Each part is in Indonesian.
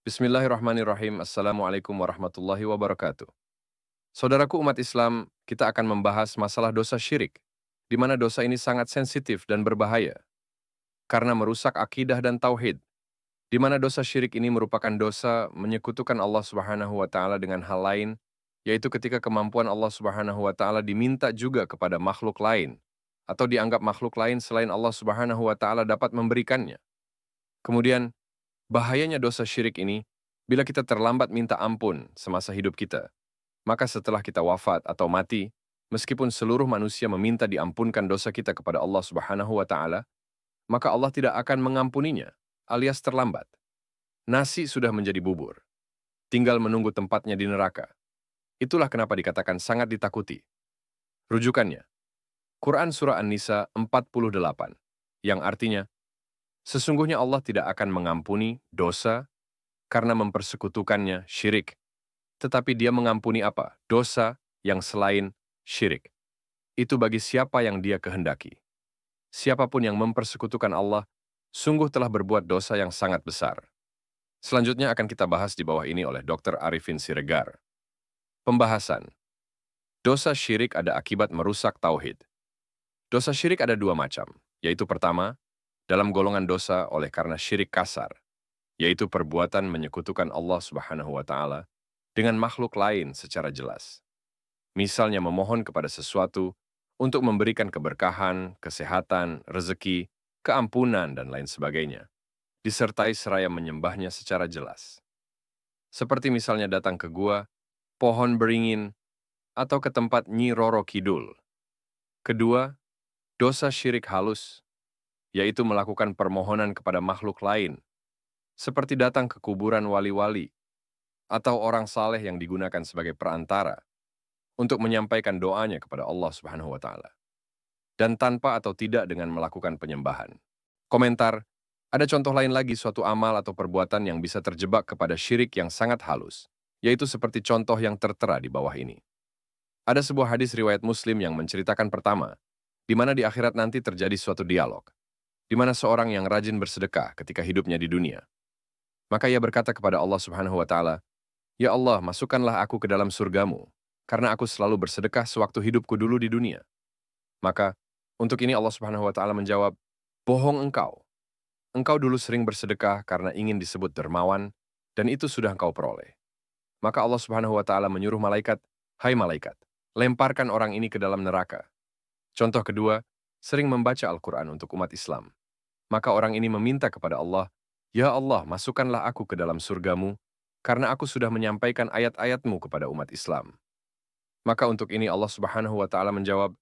Bismillahirrahmanirrahim. Assalamualaikum warahmatullahi wabarakatuh. Saudaraku umat Islam, kita akan membahas masalah dosa syirik, di mana dosa ini sangat sensitif dan berbahaya, karena merusak akidah dan tauhid, di mana dosa syirik ini merupakan dosa menyekutukan Allah Subhanahu wa Ta'ala dengan hal lain, yaitu ketika kemampuan Allah Subhanahu wa Ta'ala diminta juga kepada makhluk lain, atau dianggap makhluk lain selain Allah Subhanahu wa Ta'ala dapat memberikannya. Kemudian, bahayanya dosa syirik ini, bila kita terlambat minta ampun semasa hidup kita, maka setelah kita wafat atau mati, meskipun seluruh manusia meminta diampunkan dosa kita kepada Allah Subhanahu wa Ta'ala, maka Allah tidak akan mengampuninya, alias terlambat. Nasi sudah menjadi bubur, tinggal menunggu tempatnya di neraka. Itulah kenapa dikatakan sangat ditakuti. Rujukannya, Quran Surah An-Nisa 48, yang artinya, sesungguhnya Allah tidak akan mengampuni dosa karena mempersekutukannya syirik. Tetapi dia mengampuni apa? Dosa yang selain syirik. Itu bagi siapa yang dia kehendaki. Siapapun yang mempersekutukan Allah, sungguh telah berbuat dosa yang sangat besar. Selanjutnya akan kita bahas di bawah ini oleh Dr. Arifin Siregar. Pembahasan. Dosa syirik ada akibat merusak tauhid. Dosa syirik ada dua macam, yaitu pertama, dalam golongan dosa oleh karena syirik kasar, yaitu perbuatan menyekutukan Allah Subhanahu wa Ta'ala dengan makhluk lain secara jelas. Misalnya memohon kepada sesuatu untuk memberikan keberkahan, kesehatan, rezeki, keampunan, dan lain sebagainya, disertai seraya menyembahnya secara jelas. Seperti misalnya datang ke gua, pohon beringin, atau ke tempat Nyi Roro Kidul. Kedua, dosa syirik halus, yaitu melakukan permohonan kepada makhluk lain, seperti datang ke kuburan wali-wali, atau orang saleh yang digunakan sebagai perantara untuk menyampaikan doanya kepada Allah Subhanahu wa Ta'ala, dan tanpa atau tidak dengan melakukan penyembahan. Komentar, ada contoh lain lagi suatu amal atau perbuatan yang bisa terjebak kepada syirik yang sangat halus, yaitu seperti contoh yang tertera di bawah ini. Ada sebuah hadis riwayat Muslim yang menceritakan pertama, di mana di akhirat nanti terjadi suatu dialog, di mana seorang yang rajin bersedekah ketika hidupnya di dunia. Maka ia berkata kepada Allah Subhanahu wa Ta'ala, "Ya Allah, masukkanlah aku ke dalam surgamu, karena aku selalu bersedekah sewaktu hidupku dulu di dunia." Maka, untuk ini Allah Subhanahu wa Ta'ala menjawab, "Bohong engkau. Engkau dulu sering bersedekah karena ingin disebut dermawan, dan itu sudah engkau peroleh." Maka Allah Subhanahu wa Ta'ala menyuruh malaikat, "Hai malaikat, lemparkan orang ini ke dalam neraka." Contoh kedua, sering membaca Al-Quran untuk umat Islam. Maka orang ini meminta kepada Allah, "Ya Allah, masukkanlah aku ke dalam surgamu, karena aku sudah menyampaikan ayat-ayatmu kepada umat Islam." Maka untuk ini Allah Subhanahu wa Ta'ala menjawab,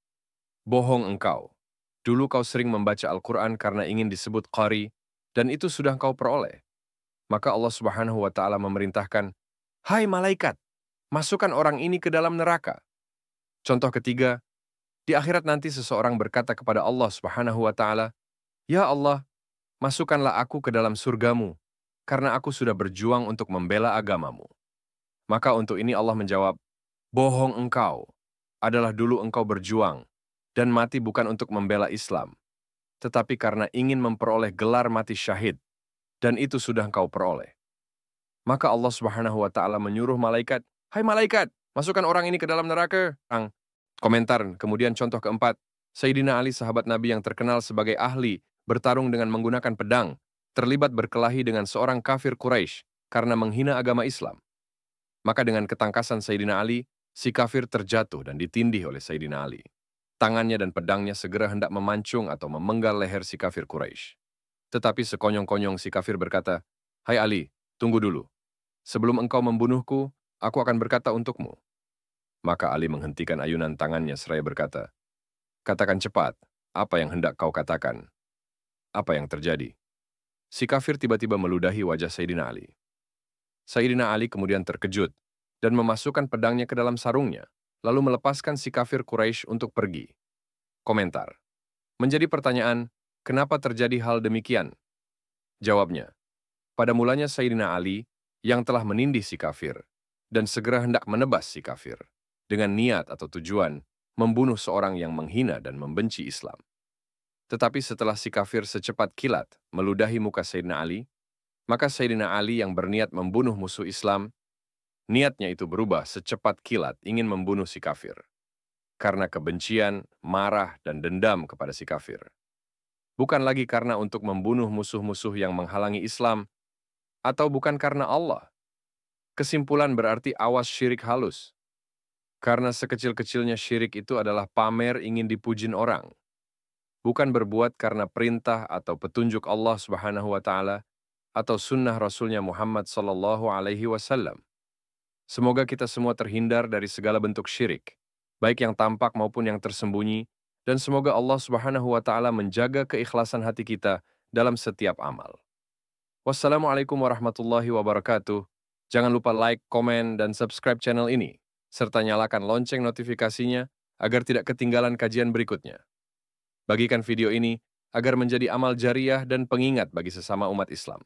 "Bohong engkau. Dulu kau sering membaca Al-Quran karena ingin disebut qari, dan itu sudah kau peroleh." Maka Allah Subhanahu wa Ta'ala memerintahkan, "Hai malaikat, masukkan orang ini ke dalam neraka." Contoh ketiga, di akhirat nanti seseorang berkata kepada Allah Subhanahu wa Ta'ala, "Ya Allah, masukkanlah aku ke dalam surgamu, karena aku sudah berjuang untuk membela agamamu." Maka untuk ini Allah menjawab, "Bohong engkau. Adalah dulu engkau berjuang dan mati bukan untuk membela Islam, tetapi karena ingin memperoleh gelar mati syahid, dan itu sudah engkau peroleh." Maka Allah Subhanahu wa Ta'ala menyuruh malaikat, "Hai malaikat, masukkan orang ini ke dalam neraka." Komentar, kemudian contoh keempat, Sayyidina Ali sahabat Nabi yang terkenal sebagai ahli bertarung dengan menggunakan pedang, terlibat berkelahi dengan seorang kafir Quraisy karena menghina agama Islam. Maka dengan ketangkasan Sayyidina Ali, si kafir terjatuh dan ditindih oleh Sayyidina Ali. Tangannya dan pedangnya segera hendak memancung atau memenggal leher si kafir Quraisy. Tetapi sekonyong-konyong si kafir berkata, "Hai Ali, tunggu dulu. Sebelum engkau membunuhku, aku akan berkata untukmu." Maka Ali menghentikan ayunan tangannya seraya berkata, "Katakan cepat, apa yang hendak kau katakan? Apa yang terjadi?" Si kafir tiba-tiba meludahi wajah Sayyidina Ali. Sayyidina Ali kemudian terkejut dan memasukkan pedangnya ke dalam sarungnya, lalu melepaskan si kafir Quraisy untuk pergi. Komentar. Menjadi pertanyaan, kenapa terjadi hal demikian? Jawabnya, pada mulanya Sayyidina Ali yang telah menindih si kafir dan segera hendak menebas si kafir dengan niat atau tujuan membunuh seorang yang menghina dan membenci Islam. Tetapi setelah si kafir secepat kilat meludahi muka Sayyidina Ali, Maka Sayyidina Ali yang berniat membunuh musuh Islam, niatnya itu berubah secepat kilat ingin membunuh si kafir. Karena kebencian, marah, dan dendam kepada si kafir. Bukan lagi karena untuk membunuh musuh-musuh yang menghalangi Islam, atau bukan karena Allah. Kesimpulan berarti awas syirik halus. Karena sekecil-kecilnya syirik itu adalah pamer ingin dipujin orang. Bukan berbuat karena perintah atau petunjuk Allah Subhanahu wa Ta'ala atau sunnah Rasulnya Muhammad Sallallahu Alaihi Wasallam. Semoga kita semua terhindar dari segala bentuk syirik, baik yang tampak maupun yang tersembunyi, dan semoga Allah Subhanahu wa Ta'ala menjaga keikhlasan hati kita dalam setiap amal. Wassalamualaikum warahmatullahi wabarakatuh. Jangan lupa like, komen, dan subscribe channel ini, serta nyalakan lonceng notifikasinya agar tidak ketinggalan kajian berikutnya. Bagikan video ini agar menjadi amal jariah dan pengingat bagi sesama umat Islam.